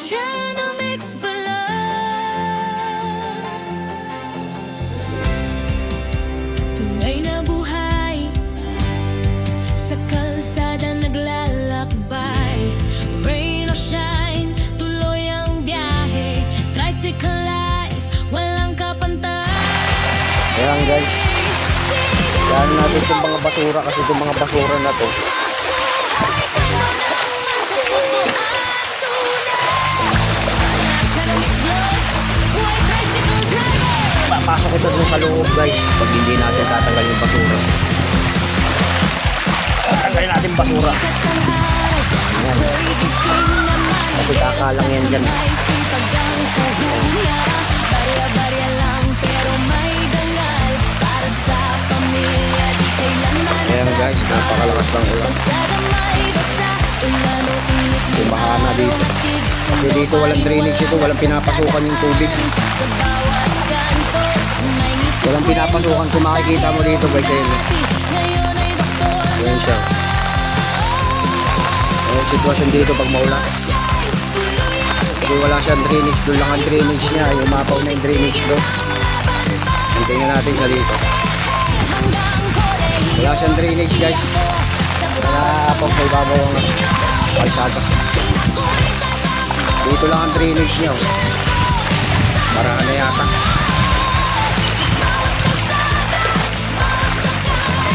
Channel Mix Vlog. Tunay na buhay sa kalsada naglalakbay. Rain or shine, tuloy ang biyahe. Tricycle life, walang kapantay. Ayan guys, dahil natin itong mga basura kasi itong mga basura na to papasok ito dun sa loob guys pag hindi natin tatanggal yung basura. Tatanggalin natin basura. Ayan. Kasi kakalang yan dyan. Ayan guys, napakalakas ng ulan. Bumaha na dito. Kasi dito walang drainage ito, walang pinapasukan yung tubig. Walang pinapasukan kung makikita mo dito guys. Ayan siya. Ayan sitwasyon dito pag maulan. Kasi wala siyang drainage, doon lang ang drainage niya. Yung umapaw na yung drainage doon. Tingnan natin siya dito. Wala siyang drainage guys. Wala pang may babaw ang kalsada. Dito lang ang drainage niya. Maraan na yata.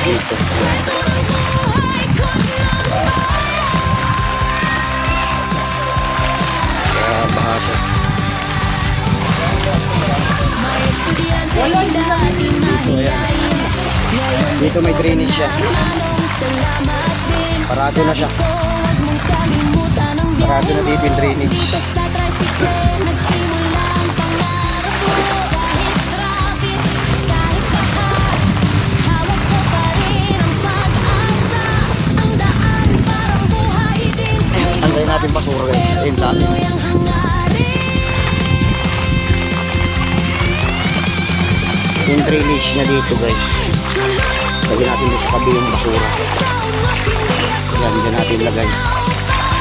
Dito. Kaya bahasa. Dito may drainage siya. Parado na siya. Parado na dito yung drainage. Antayin natin basura guys. Ayun dami. Yung drainage niya dito guys. Lagyan natin dito sa tabi yung basura. Yan, dyan natin lagay.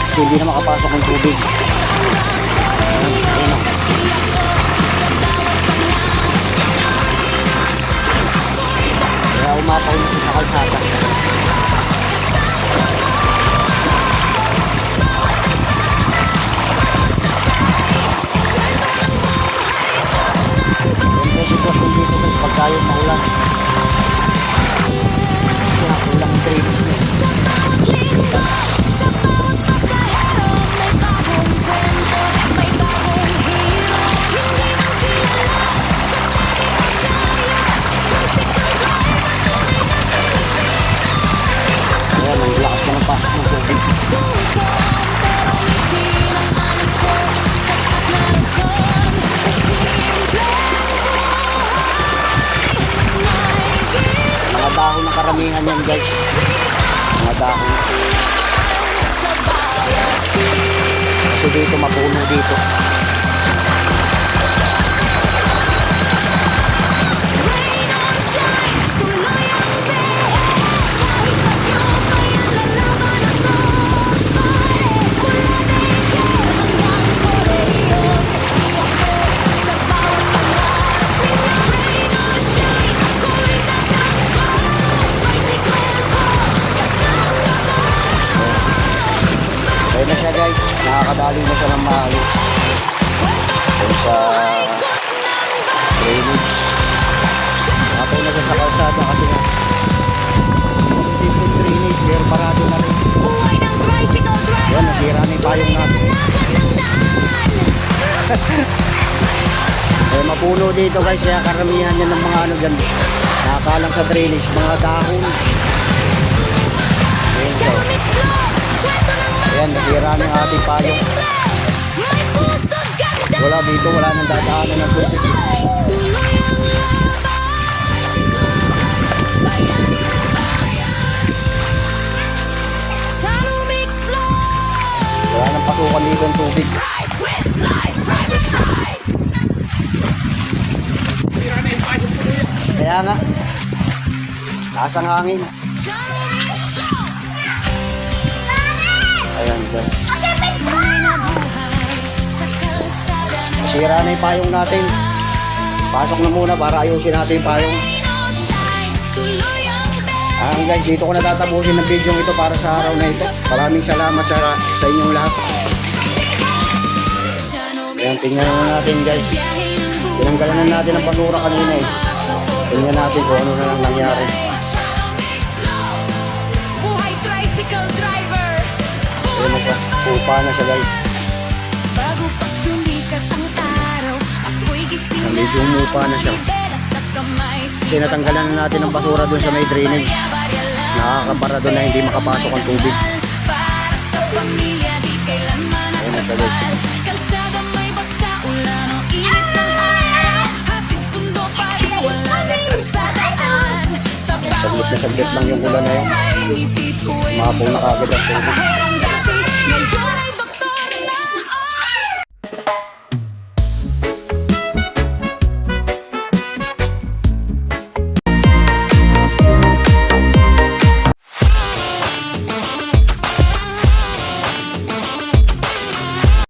Kasi hindi na makapasok ng tubig. Ayan. Kaya umapaw na sa kalsada. Yung sitwasyon dito guys, pag tayo maulan. Kasi nakulang ang drainage niya. Ayan, ang lakas na ng pasok ng tubig. Mga dahon ng karamihan yan guys. Mga dahon. Kasi dito mapuno dito. Kaya na siya guys, nakakadali na siya ng maayos. Kung sa drainage. Nakataw na siya sa kalsada kasi nga yung drainage, pero parado na rin. Yan, nasira na yung payong natin. Kaya mapuno dito guys, kaya karamihan yan ng mga ano dyan. Nakakalang sa drainage, mga dahon. Ayan siya. Ayan, nasira na yung ating payong. Wala dito, wala nang dadaanan ng tubig. Wala nang pasukan dito ang tubig. Kaya nga, taas ang hangin. Ayan guys. Sira na yung payong natin. Pasok na muna para ayusin natin yung payong. Guys, dito ko natatapusin ng video ito para sa araw na ito. Maraming salamat sa inyong lahat. Ayan, tingnan natin guys. Tinanggalan na natin ang basura kanina eh. Tingnan natin kung ano na lang nangyari. Buhay tricycle driver. Ayan, nagpupa na siya guys. Bago pa sumikat ang araw, ako'y gising na. Medyo umupa na siya. Tinatanggalan na natin ang basura dun sa may drainage. Nakakabara doon na hindi makapasok ang tubig. Para sa pamilya, di kailanman Ayan na siya akasal. guys. Kalsada may basa, ulan ang init ng araw. Hatid sundo pa rin, walang nagkasadaan. Sa bawat Saglit lang yung ulan na yun. ngiti ko ay Mahapaw na kagad ang tubig. pasahero.